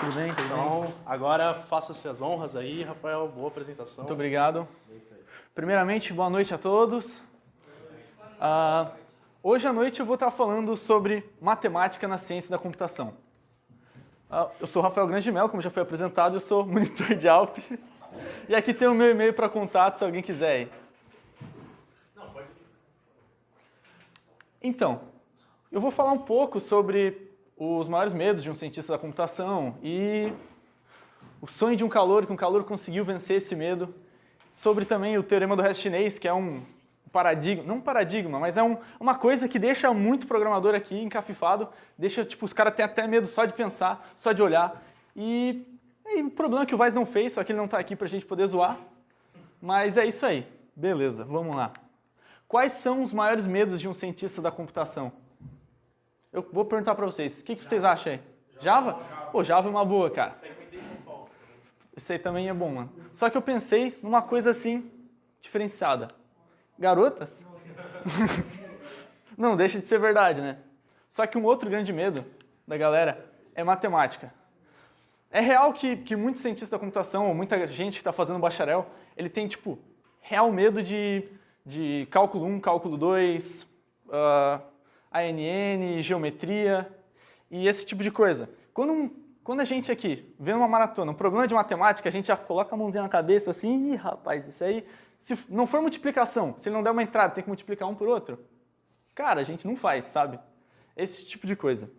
tudo bem? Então, agora faça-se as honras aí, Rafael. Boa apresentação. Muito obrigado. Primeiramente, boa noite a todos. Hoje à noite eu vou estar falando sobre matemática na ciência da computação. Eu sou Rafael Grande de Mello, como já foi apresentado, eu sou monitor de Alp. E aqui tem o meu e-mail para contato, se alguém quiser ir. Então, eu vou falar um pouco sobre os maiores medos de um cientista da computação e o sonho de um calouro, que um calouro conseguiu vencer esse medo, sobre também o teorema do resto chinês, que é um paradigma, não um paradigma, mas é uma coisa que deixa muito programador aqui encafifado, deixa, tipo, os caras têm até medo só de pensar, só de olhar. E o problema é que o Vaz não fez, só que ele não está aqui para a gente poder zoar. Mas é isso aí. Beleza, vamos lá. Quais são os maiores medos de um cientista da computação? Eu vou perguntar para vocês. O que vocês acham aí? Java? Pô, Java é uma boa, cara. Isso aí também é bom, mano. Só que eu pensei numa coisa assim, diferenciada. Garotas? Não, deixa de ser verdade, né? Só que um outro grande medo da galera é matemática. É real que muitos cientistas da computação, ou muita gente que está fazendo bacharel, ele tem, tipo, real medo de cálculo 1, cálculo 2, ANN, geometria e esse tipo de coisa. Quando a gente aqui vê uma maratona, um problema de matemática, a gente já coloca a mãozinha na cabeça assim, ih, rapaz, isso aí, se não for multiplicação, se ele não der uma entrada, tem que multiplicar um por outro. Cara, a gente não faz, sabe? Esse tipo de coisa.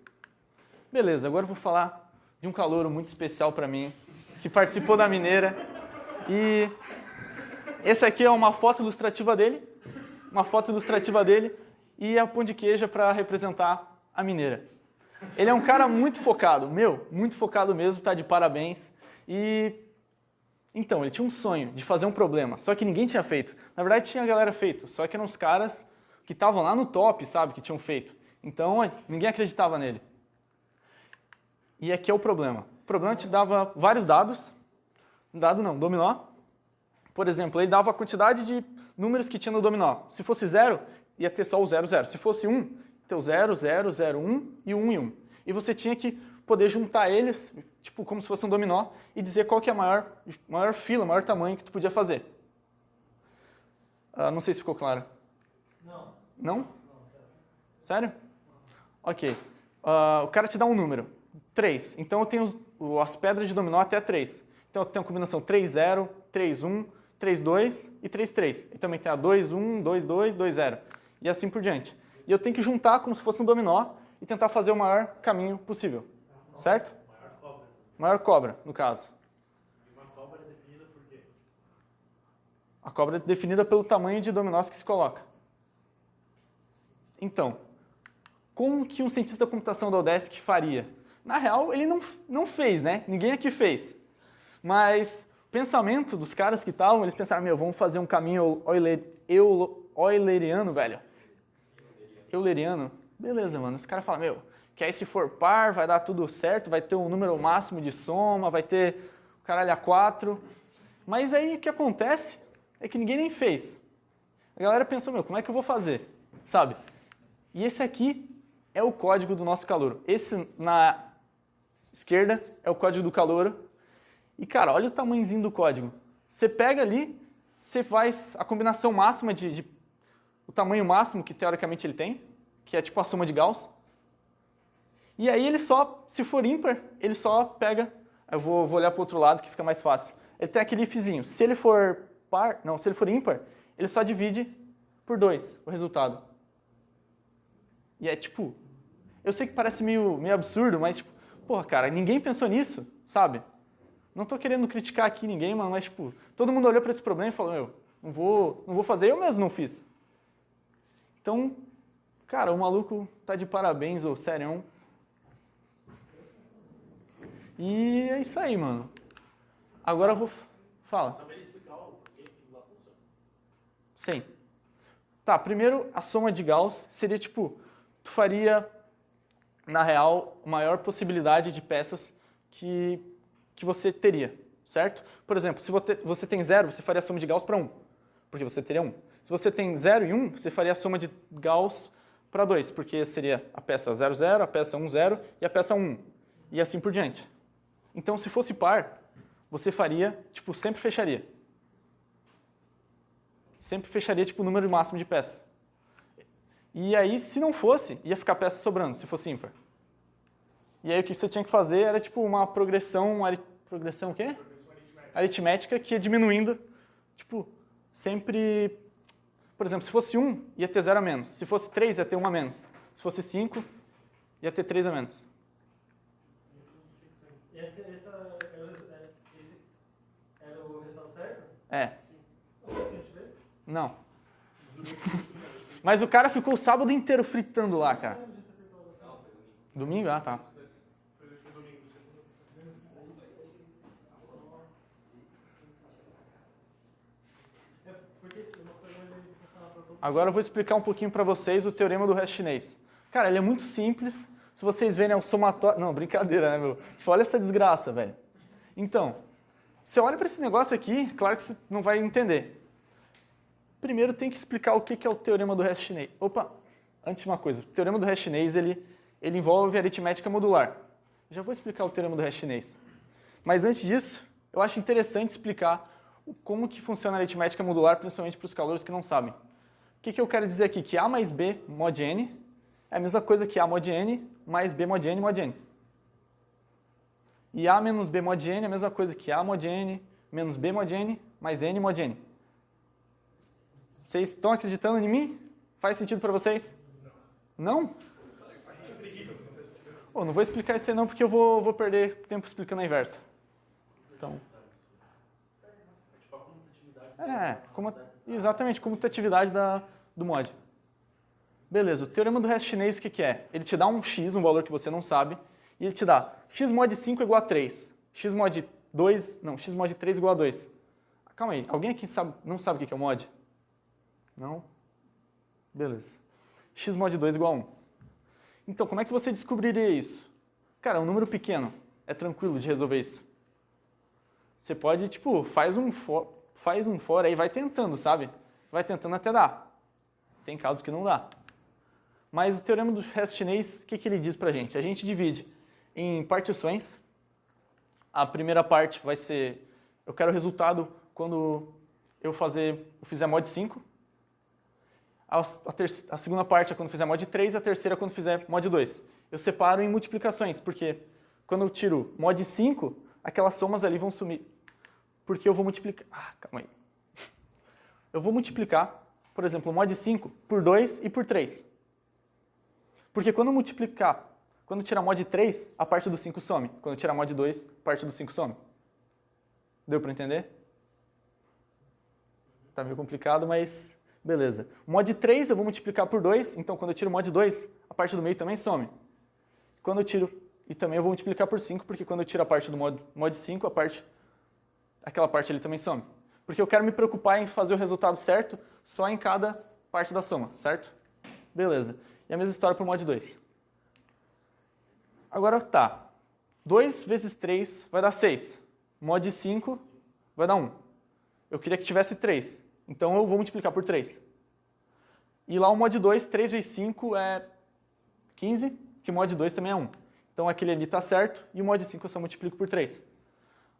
Beleza, agora eu vou falar de um calouro muito especial para mim, que participou da Mineira. E esse aqui é uma foto ilustrativa dele, e a pão de queijo para representar a Mineira. Ele é um cara muito focado, muito focado mesmo, tá de parabéns. E então, ele tinha um sonho de fazer um problema, só que ninguém tinha feito. Na verdade, tinha a galera feito, só que eram os caras que estavam lá no top, sabe, que tinham feito. Então, ninguém acreditava nele. E aqui é o problema. O problema te dava vários dados, dominó. Por exemplo, ele dava a quantidade de números que tinha no dominó. Se fosse 0, ia ter só o 0, 0. Se fosse 1, ter o 0, 0, 0, 1 e 1 e 1. E você tinha que poder juntar eles, tipo, como se fosse um dominó, e dizer qual que é a maior fila, maior tamanho que tu podia fazer. Não sei se ficou claro. Não. Não? Sério? Ok. O cara te dá um número, 3. Então eu tenho as pedras de dominó até 3. Então eu tenho a combinação 3, 0, 3, 1, 3, 2 e 3, 3. E também tem a 2, 1, 2, 2, 2, 0. E assim por diante. E eu tenho que juntar como se fosse um dominó e tentar fazer o maior caminho possível. Certo? Maior cobra. Maior cobra, no caso. E uma cobra é definida por quê? A cobra é definida pelo tamanho de dominós que se coloca. Então, como que um cientista da computação da Udesc faria? Na real, ele não fez, né? Ninguém aqui fez. Mas o pensamento dos caras que estavam, eles pensaram, vamos fazer um caminho euleriano, velho. Euleriano? Beleza, mano. Os caras falam, que aí se for par, vai dar tudo certo, vai ter um número máximo de soma, vai ter o caralho a 4. Mas aí o que acontece é que ninguém nem fez. A galera pensou, como é que eu vou fazer? Sabe? E esse aqui é o código do nosso calouro. Esse na esquerda é o código do calouro. E, cara, olha o tamanhozinho do código. Você pega ali, você faz a combinação máxima o tamanho máximo que teoricamente ele tem, que é tipo a soma de Gauss. E aí ele só, se for ímpar, ele só pega, eu vou olhar para o outro lado que fica mais fácil. Ele tem aquele ifzinho. Se ele for ímpar, ele só divide por 2 o resultado. E é tipo, eu sei que parece meio absurdo, mas tipo, porra, cara, ninguém pensou nisso, sabe? Não tô querendo criticar aqui ninguém, mas tipo, todo mundo olhou para esse problema e falou, não vou fazer, eu mesmo não fiz. Então, cara, o maluco tá de parabéns, ô serião. E é isso aí, mano. Agora eu vou... Fala. Saber explicar o porquê que lá funciona. Sim. Tá, primeiro, a soma de Gauss seria tipo, tu faria, na real, a maior possibilidade de peças que você teria, certo? Por exemplo, se você tem 0, você faria a soma de Gauss para 1, porque você teria 1. Se você tem 0 e 1, você faria a soma de Gauss para 2, porque seria a peça 0, 0, a peça 1, 0 e a peça 1, e assim por diante. Então, se fosse par, você faria, tipo, sempre fecharia. Sempre fecharia, tipo, o número máximo de peças. E aí, se não fosse, ia ficar peça sobrando, se fosse ímpar. E aí, o que você tinha que fazer era, tipo, uma progressão... Progressão o quê? Aritmética que ia diminuindo, tipo, sempre... Por exemplo, se fosse 1, ia ter 0 a menos. Se fosse 3, ia ter 1 a menos. Se fosse 5, ia ter 3 a menos. E esse era o resultado certo? É. Não foi o que a gente fez? Não. Mas o cara ficou o sábado inteiro fritando lá, cara. Domingo? Ah, tá. Agora eu vou explicar um pouquinho para vocês o teorema do resto chinês. Cara, ele é muito simples. Se vocês verem, é o somatório... Não, brincadeira, né, meu? Tipo, olha essa desgraça, velho. Então, você olha para esse negócio aqui, claro que você não vai entender. Primeiro tem que explicar o que é o teorema do resto chinês. Opa, antes de uma coisa. O teorema do resto chinês, ele envolve aritmética modular. Já vou explicar o teorema do resto chinês. Mas antes disso, eu acho interessante explicar como que funciona a aritmética modular, principalmente para os calouros que não sabem. O que eu quero dizer aqui? Que A mais B mod n é a mesma coisa que A mod n mais B mod n mod n. E A menos B mod n é a mesma coisa que A mod n menos B mod n mais n mod n. Vocês estão acreditando em mim? Faz sentido para vocês? Não? Pô, não vou explicar isso aí não, porque eu vou perder tempo explicando a inversa. Então... exatamente, comutatividade do mod. Beleza, o teorema do resto chinês o que é? Ele te dá um x, um valor que você não sabe, e ele te dá x mod 5 igual a 3, x mod 3 igual a 2. Calma aí, alguém aqui não sabe o que é o mod? Não? Beleza. X mod 2 igual a 1. Então, como é que você descobriria isso? Cara, é um número pequeno. É tranquilo de resolver isso. Você pode, tipo, faz um for aí, vai tentando, sabe? Vai tentando até dar. Tem casos que não dá. Mas o teorema do resto chinês, o que ele diz pra gente? A gente divide em partições. A primeira parte vai ser, eu quero o resultado quando eu fizer mod 5. A segunda parte é quando fizer mod 3, a terceira é quando fizer mod 2. Eu separo em multiplicações, porque quando eu tiro mod 5, aquelas somas ali vão sumir. Porque eu vou multiplicar... calma aí. Eu vou multiplicar, por exemplo, mod 5 por 2 e por 3. Porque quando tirar mod 3, a parte do 5 some. Quando tirar mod 2, a parte do 5 some. Deu para entender? Tá meio complicado, mas... Beleza. Mod 3 eu vou multiplicar por 2, então quando eu tiro mod 2, a parte do meio também some. Quando eu tiro, e também eu vou multiplicar por 5, porque quando eu tiro a parte do mod 5, aquela parte ali também some. Porque eu quero me preocupar em fazer o resultado certo só em cada parte da soma, certo? Beleza. E a mesma história para o mod 2. Agora tá. 2 vezes 3 vai dar 6. Mod 5 vai dar 1. Eu queria que tivesse 3. Então eu vou multiplicar por 3. E lá o mod 2, 3 vezes 5 é 15, que mod 2 também é 1. Então aquele ali está certo e o mod 5 eu só multiplico por 3.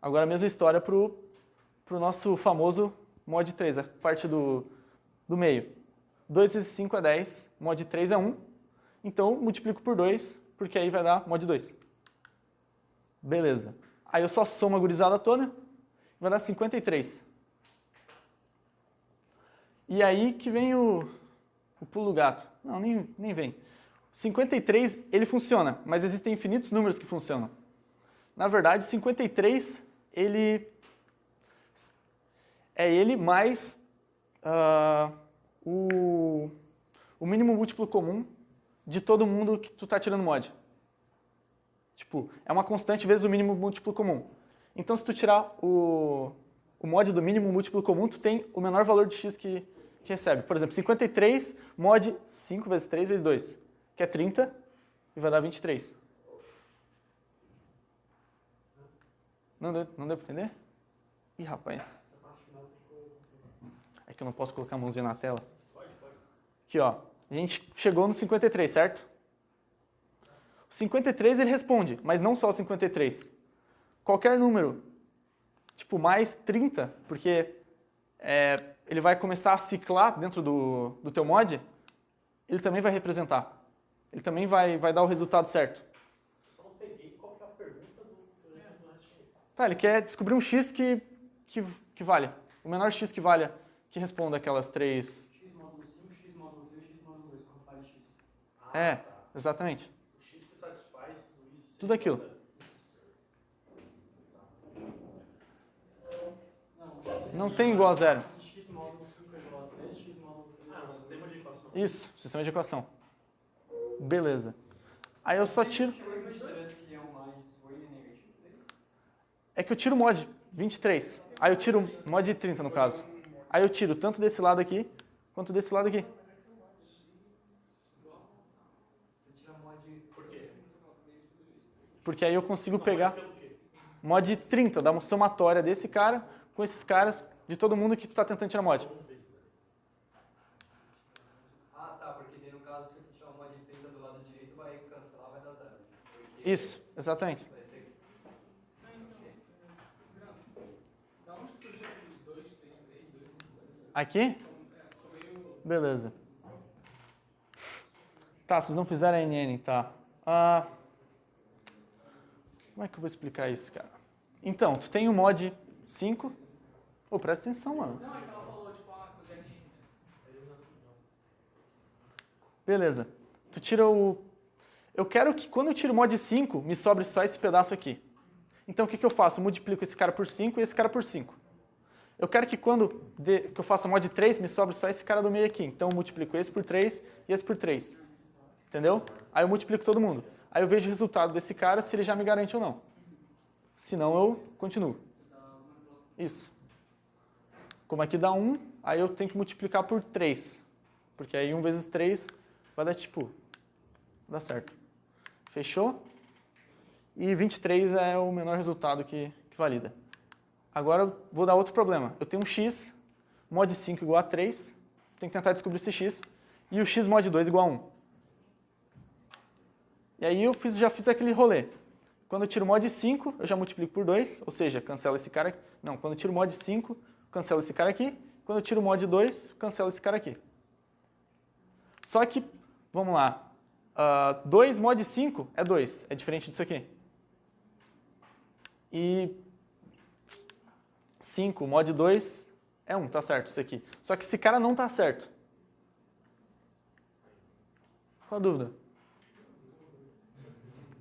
Agora a mesma história para o nosso famoso mod 3, a parte do meio. 2 vezes 5 é 10, mod 3 é 1. Então eu multiplico por 2, porque aí vai dar mod 2. Beleza. Aí eu só somo a gurizada toda, vai dar 53. E aí que vem o pulo do gato. Não, nem vem. 53, ele funciona, mas existem infinitos números que funcionam. Na verdade, 53, ele mais o mínimo múltiplo comum de todo mundo que tu está tirando mod. Tipo, é uma constante vezes o mínimo múltiplo comum. Então, se tu tirar o mod do mínimo múltiplo comum, tu tem o menor valor de x que recebe. Por exemplo, 53 mod 5 vezes 3 vezes 2, que é 30, e vai dar 23. Não deu para entender? Ih, rapaz. É que eu não posso colocar a mãozinha na tela. Aqui, ó. A gente chegou no 53, certo? O 53 ele responde, mas não só o 53. qualquer número, tipo mais 30, porque ele vai começar a ciclar dentro do teu mod, ele também vai representar. Ele também vai dar o resultado certo. Eu só não peguei qual que é a pergunta do restinho. Tá, ele quer descobrir um x que valha. O menor x que valha, que responda aquelas três. X módulo 5, X módulo 3, X módulo 2, quanto vale X? Exatamente. O X que satisfaz tudo isso. Tudo aquilo. Não tem igual a zero. X módulo 5 é igual a 3, X módulo 3 é igual a 2. Sistema de equação. Isso, sistema de equação. Beleza. Aí eu só tiro. É que eu tiro o mod 23. Aí eu tiro o mod 30 no caso. Aí eu tiro tanto desse lado aqui, quanto desse lado aqui. Por quê? Porque aí eu consigo pegar mod 30, dar uma somatória desse cara com esses caras de todo mundo que tu tá tentando tirar mod. Ah, tá, porque daí no caso, se tu tirar o mod 30 do lado direito, vai cancelar, vai dar zero. Porque Isso, exatamente. vai ser... Aqui? Beleza. Tá, vocês não fizeram a NN, tá. Como é que eu vou explicar isso, cara? Então, tu tem o mod 5. Pô, presta atenção, mano. Beleza. Tu tira o... Eu quero que quando eu tiro o mod 5, me sobre só esse pedaço aqui. Então o que eu faço? Eu multiplico esse cara por 5 e esse cara por 5. Eu quero que quando que eu faça mod 3, me sobre só esse cara do meio aqui. Então eu multiplico esse por 3 e esse por 3. Entendeu? Aí eu multiplico todo mundo. Aí eu vejo o resultado desse cara, se ele já me garante ou não. Se não, eu continuo. Isso. Como aqui dá 1, aí eu tenho que multiplicar por 3. Porque aí 1 vezes 3 vai dar tipo... Dá certo. Fechou? E 23 é o menor resultado que valida. Agora eu vou dar outro problema. Eu tenho um x, mod 5 igual a 3. Tenho que tentar descobrir esse x. E o x mod 2 igual a 1. E aí eu já fiz aquele rolê. Quando eu tiro o mod 5, eu já multiplico por 2. Ou seja, cancelo esse cara aqui. Não, quando eu tiro o mod 5, cancelo esse cara aqui. Quando eu tiro o mod 2, cancelo esse cara aqui. Só que, vamos lá. 2 mod 5 é 2. É diferente disso aqui. E 5 mod 2 é 1, tá certo isso aqui. Só que esse cara não tá certo. Qual a dúvida?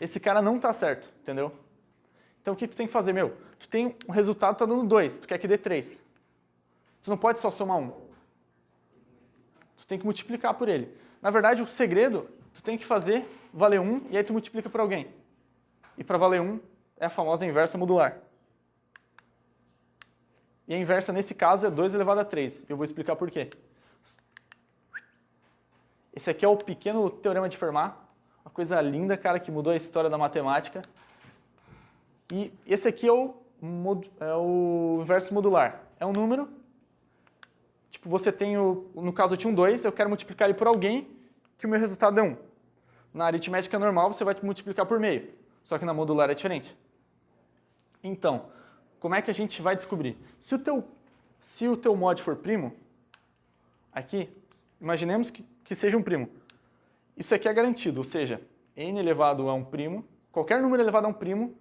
Esse cara não tá certo, entendeu? Então o que tu tem que fazer, meu? Tu tem um resultado, tá dando 2, tu quer que dê 3. Tu não pode só somar 1. Tu tem que multiplicar por ele. Na verdade, o segredo, tu tem que fazer valer 1 e aí tu multiplica por alguém. E para valer 1 é a famosa inversa modular. E a inversa, nesse caso, é 2 elevado a 3. Eu vou explicar por quê. Esse aqui é o pequeno teorema de Fermat. Uma coisa linda, cara, que mudou a história da matemática. E esse aqui é o inverso modular. É um número. Tipo, você tem no caso eu tinha um 2, eu quero multiplicar ele por alguém, que o meu resultado é 1. Na aritmética normal, você vai multiplicar por meio. Só que na modular é diferente. Então, como é que a gente vai descobrir? Se o teu mod for primo, aqui, imaginemos que seja um primo. Isso aqui é garantido, ou seja, n elevado a um primo, qualquer número elevado a um primo,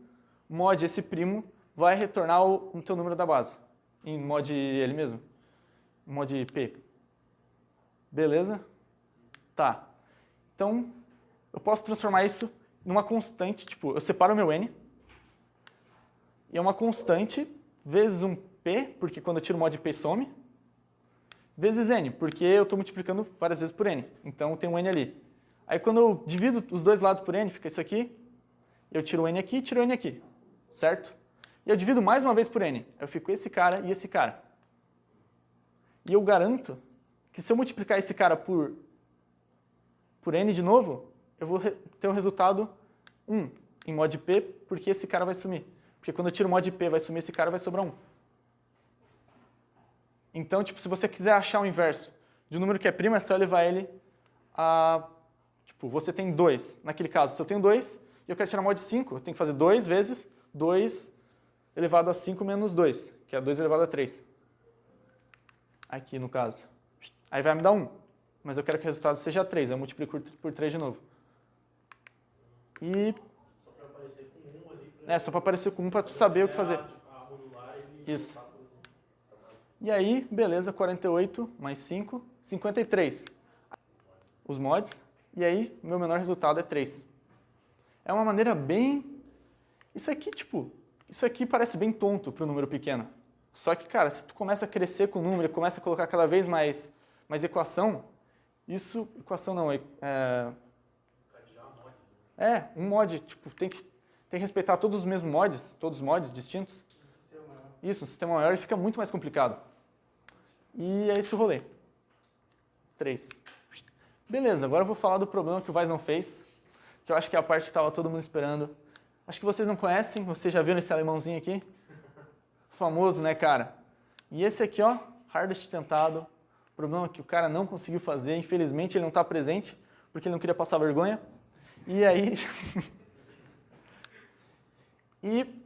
mod esse primo vai retornar o teu número da base. Em mod ele mesmo. Mod p. Beleza? Tá. Então, eu posso transformar isso numa constante, tipo, eu separo o meu n, e é uma constante vezes um p, porque quando eu tiro o mod p some, vezes n, porque eu estou multiplicando várias vezes por n. Então tem um n ali. Aí quando eu divido os dois lados por n, fica isso aqui, eu tiro o n aqui e tiro o n aqui, certo? E eu divido mais uma vez por n, eu fico esse cara e esse cara. E eu garanto que se eu multiplicar esse cara por n de novo, eu vou ter o resultado 1 em mod p, porque esse cara vai sumir. Porque quando eu tiro o mod p, vai sumir esse cara, vai sobrar 1. Então, tipo, se você quiser achar o inverso de um número que é primo, é só levar ele a... Tipo, você tem 2. Naquele caso, se eu tenho 2 e eu quero tirar mod 5, eu tenho que fazer 2 vezes 2 elevado a 5 menos 2, que é 2 elevado a 3. Aqui, no caso. Aí vai me dar 1. Mas eu quero que o resultado seja 3. Eu multiplico por 3 de novo. E... Só para aparecer com 1 ali. só para aparecer com 1 para tu saber o que fazer. A modular, ele Isso. E aí, beleza, 48 mais 5, 53. Os mods. E aí, meu menor resultado é 3. É uma maneira bem... Isso aqui parece bem tonto para o número pequeno. Só que, cara, se tu começa a crescer com o número, começa a colocar cada vez mais equação, equação não, um mod, tipo, tem que respeitar todos os mesmos mods, todos os mods distintos. Isso, um sistema maior, e fica muito mais complicado. E é esse o rolê. 3. Beleza, agora eu vou falar do problema que o Weiss não fez, que eu acho que é a parte que estava todo mundo esperando. Acho que vocês não conhecem, vocês já viram esse alemãozinho aqui? Famoso, né, cara? E esse aqui, ó, hardest tentado, problema que o cara não conseguiu fazer, infelizmente ele não está presente, porque ele não queria passar vergonha. E aí... e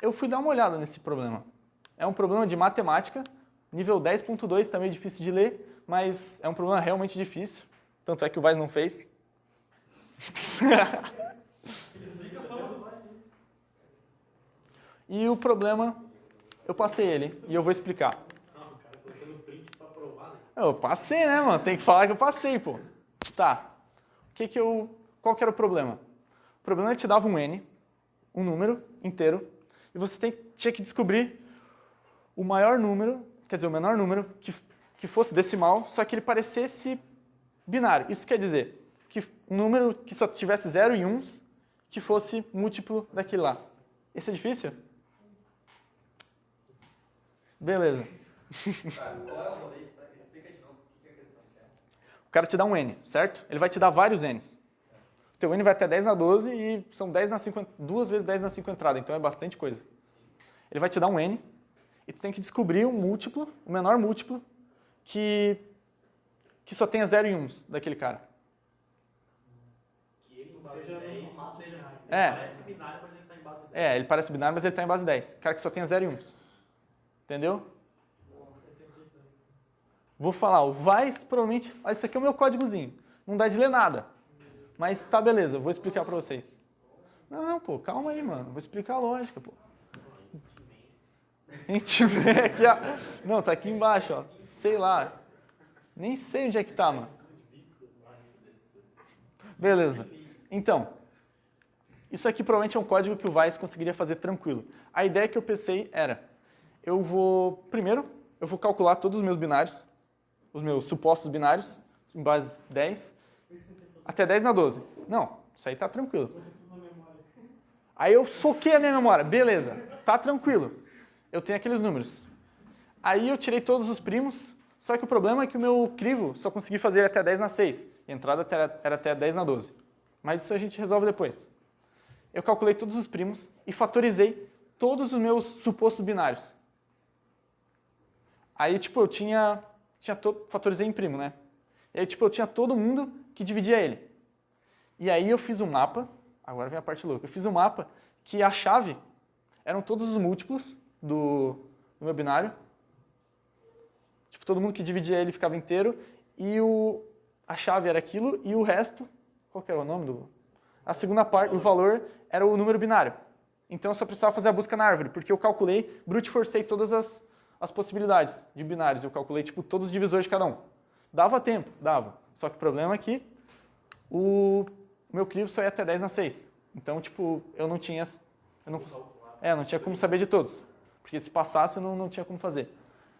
eu fui dar uma olhada nesse problema. É um problema de matemática, nível 10.2, está meio difícil de ler, mas é um problema realmente difícil, tanto é que o Weiss não fez. E o problema, eu passei ele, e eu vou explicar. Não, o cara colocando print para provar, né? Eu passei, né, mano? Tem que falar que eu passei, pô. Tá. Qual que era o problema? O problema é que te dava um N, um número inteiro, e você tinha que descobrir o maior número, quer dizer, o menor número, que fosse decimal, só que ele parecesse binário. Isso quer dizer que um número que só tivesse 0 e 1, que fosse múltiplo daquele lá. Esse é difícil? Beleza. Cara, qual é o rolê? Explica de novo o que é a questão. O cara te dá um N, certo? Ele vai te dar vários N's. O teu N vai até 10 na 12 e são 10 na 5, 2 vezes 10 na 5 entrada, então é bastante coisa. Ele vai te dar um N e tu tem que descobrir um múltiplo, o menor múltiplo, que só tenha 0 e 1 daquele cara. Que ele em base 10 seja... É. Parece binário, mas ele está em base 10. Ele parece binário, mas ele está em base 10. Cara que só tenha 0 e 1. Entendeu? Vou falar, o Weiss provavelmente... Olha, isso aqui é o meu códigozinho. Não dá de ler nada. Mas tá, beleza, vou explicar pra vocês. Não, pô, calma aí, mano. Vou explicar a lógica, pô. Aqui, ó. Não, tá aqui embaixo, ó. Sei lá. Nem sei onde é que tá, mano. Beleza. Então, isso aqui provavelmente é um código que o Weiss conseguiria fazer tranquilo. A ideia que eu pensei era, primeiro, eu vou calcular todos os meus binários, os meus supostos binários, em base 10, até 10 na 12. Não, isso aí tá tranquilo. Aí eu soquei a minha memória, beleza, tá tranquilo. Eu tenho aqueles números. Aí eu tirei todos os primos, só que o problema é que o meu crivo só consegui fazer até 10 na 6. A entrada era até 10 na 12. Mas isso a gente resolve depois. Eu calculei todos os primos e fatorizei todos os meus supostos binários. Aí, tipo, eu fatorizei em primo, né? E aí, tipo, eu tinha todo mundo que dividia ele. E aí eu fiz um mapa, agora vem a parte louca, eu fiz um mapa que a chave eram todos os múltiplos do meu binário. Tipo, todo mundo que dividia ele ficava inteiro, e a chave era aquilo, e o resto, qual que era o nome a segunda parte, o valor, era o número binário. Então eu só precisava fazer a busca na árvore, porque eu calculei, brute forcei todas as possibilidades de binários. Eu calculei, tipo, todos os divisores de cada um. Dava tempo? Dava. Só que o problema é que o meu crivo só ia até 10 na 6. Então, tipo, eu não tinha como saber de todos. Porque se passasse, eu não tinha como fazer.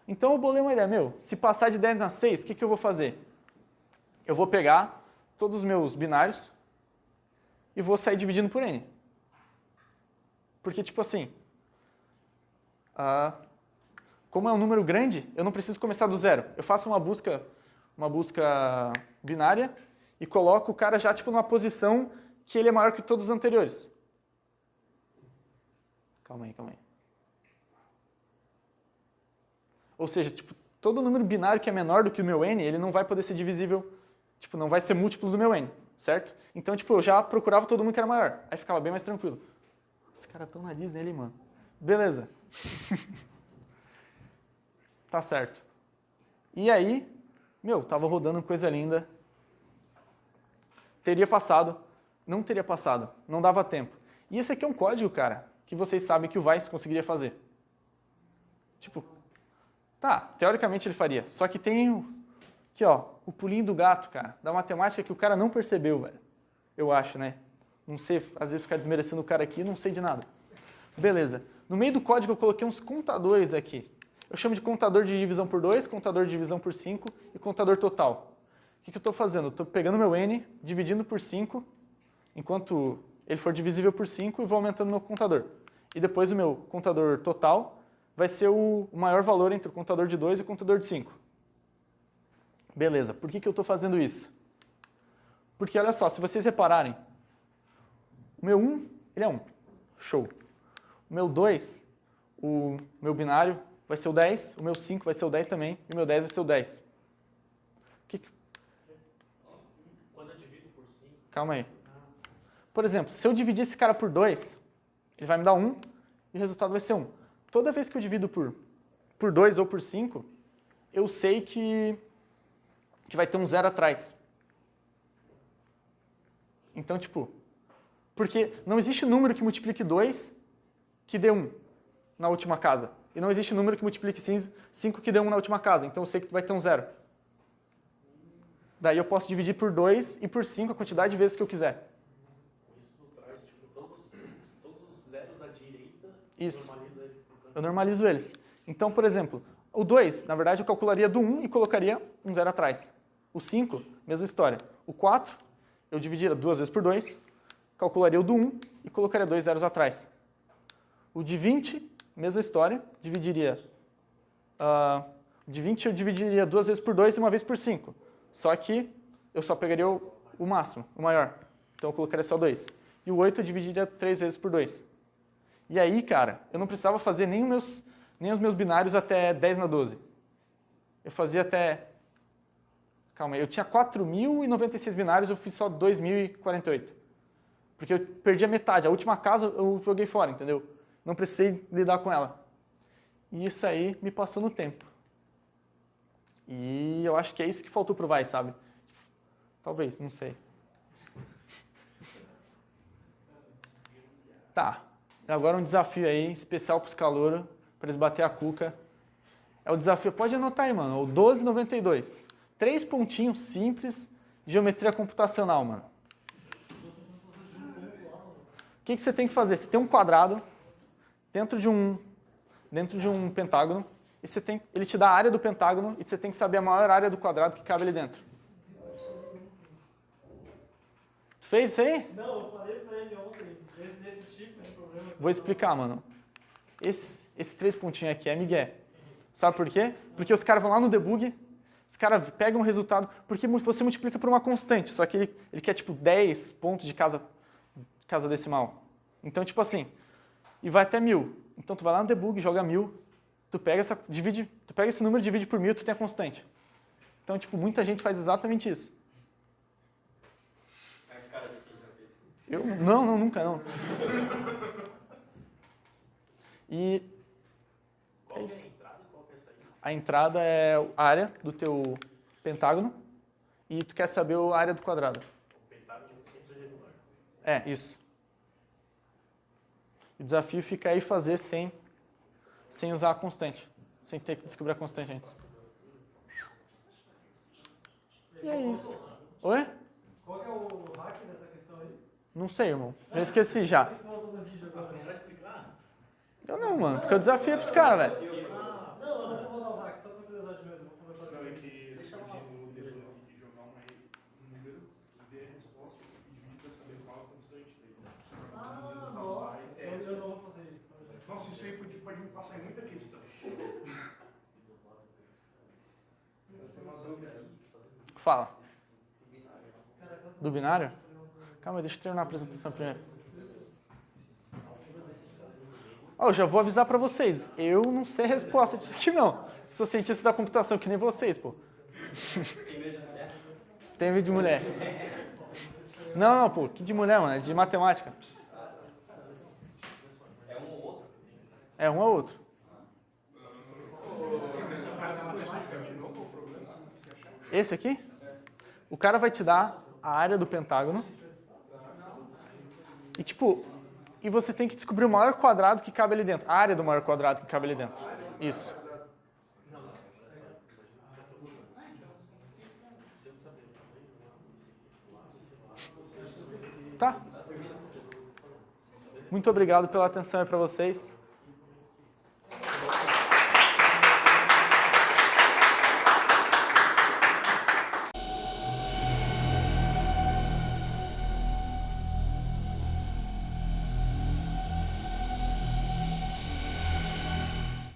Então, eu bolei uma ideia, se passar de 10 na 6, o que eu vou fazer? Eu vou pegar todos os meus binários e vou sair dividindo por N. Porque, tipo assim, como é um número grande, eu não preciso começar do zero. Eu faço uma busca binária e coloco o cara já tipo numa posição que ele é maior que todos os anteriores. Calma aí. Ou seja, tipo, todo número binário que é menor do que o meu n, ele não vai poder ser divisível, tipo, não vai ser múltiplo do meu n, certo? Então, tipo, eu já procurava todo mundo que era maior. Aí ficava bem mais tranquilo. Os caras estão na Disney ali, mano. Beleza. Tá certo. E aí, tava rodando coisa linda. Teria passado, não teria passado, não dava tempo. E esse aqui é um código, cara, que vocês sabem que o Vice conseguiria fazer. Tipo, tá, teoricamente ele faria. Só que tem aqui, ó, o pulinho do gato, cara, da matemática que o cara não percebeu, velho. Eu acho, né? Não sei, às vezes ficar desmerecendo o cara aqui, não sei de nada. Beleza. No meio do código eu coloquei uns contadores aqui. Eu chamo de contador de divisão por 2, contador de divisão por 5 e contador total. O que eu estou fazendo? Eu estou pegando meu n, dividindo por 5, enquanto ele for divisível por 5, e vou aumentando meu contador. E depois o meu contador total vai ser o maior valor entre o contador de 2 e o contador de 5. Beleza. Por que eu estou fazendo isso? Porque, olha só, se vocês repararem, o meu 1, ele é 1. Show. O meu 2, o meu binário, vai ser o 10, o meu 5 vai ser o 10 também, e o meu 10 vai ser o 10. Quando eu divido por 5... Calma aí. Por exemplo, se eu dividir esse cara por 2, ele vai me dar 1 e o resultado vai ser 1. Toda vez que eu divido por 2 ou por 5, eu sei que vai ter um 0 atrás. Então, tipo, porque não existe número que multiplique 2 que dê 1 na última casa. E não existe número que multiplique 5 que dê 1 na última casa. Então eu sei que vai ter um 0. Daí eu posso dividir por 2 e por 5 a quantidade de vezes que eu quiser. Isso traz, tipo, todos os zeros à direita, Isso. normaliza ele por canto. Eu normalizo eles. Então, por exemplo, o 2, na verdade, eu calcularia do 1 e colocaria um 0 atrás. O 5, mesma história. O 4, eu dividiria 2 vezes por 2, calcularia o do 1 e colocaria 2 zeros atrás. O de 20, mesma história, dividiria... de 20 eu dividiria 2 vezes por 2 e uma vez por 5. Só que eu só pegaria o máximo, o maior. Então eu colocaria só 2. E o 8 eu dividiria 3 vezes por 2. E aí, cara, eu não precisava fazer nem os meus binários até 10 na 12. Eu fazia até... Calma aí, eu tinha 4.096 binários, eu fiz só 2.048. Porque eu perdi a metade. A última casa eu joguei fora, entendeu? Não precisei lidar com ela. E isso aí me passou no tempo. E eu acho que é isso que faltou pro Vai, sabe? Talvez, não sei. Tá. Agora um desafio aí, especial pros calouros, para eles bater a cuca. É o desafio, pode anotar aí, mano, o 1292. 3 pontinhos simples, geometria computacional, mano. O que você tem que fazer? Você tem um quadrado dentro de um pentágono, e ele te dá a área do pentágono, e você tem que saber a maior área do quadrado que cabe ali dentro. Tu fez isso aí? Não, eu falei pra ele ontem, desse tipo de problema. Vou explicar, mano. Esse 3 pontinhos aqui é migué. Sabe por quê? Porque os caras vão lá no debug, os caras pegam o resultado, porque você multiplica por uma constante, só que ele quer tipo 10 pontos de casa decimal. Então, tipo assim, e vai até 1.000. Então, tu vai lá no debug, joga 1.000, tu pega esse número, divide por 1.000, tu tem a constante. Então, tipo, muita gente faz exatamente isso. É a cara de quem já fez. Eu? Não, nunca, não. E Qual é que é isso. a entrada e qual que é a saída? A entrada é a área do teu pentágono e tu quer saber a área do quadrado. O pentágono sempre é regular. É, isso. O desafio fica aí fazer sem usar a constante. Sem ter que descobrir a constante antes. E é isso. Oi? Qual que é o hack dessa questão aí? Não sei, irmão. Já esqueci já. Tem que voltar no vídeo agora. Não vai explicar? Eu não, mano. Fica o desafio pros caras, velho. Não, eu não vou rodar o hack, só pra curiosidade mesmo. Vou fazer pra Não, é ver. que deixa eu no dedo aqui, jogar um número e ver a resposta e pedir pra saber qual é a constante dele. Ah, nossa. Eu não vou fazer isso. Nossa, isso aí pode me passar em muita questão. Fala. Do binário? Calma, deixa eu terminar a apresentação primeiro. Ó, eu já vou avisar pra vocês. Eu não sei a resposta disso aqui, não. Sou cientista da computação, que nem vocês, pô. Tem medo de mulher? Tem vídeo de mulher. Não, pô. Que de mulher, mano? É de matemática. É um ou outro? É um ou outro. Esse aqui? O cara vai te dar a área do pentágono. E tipo, e você tem que descobrir o maior quadrado que cabe ali dentro. A área do maior quadrado que cabe ali dentro. Isso. Tá? Muito obrigado pela atenção aí para vocês.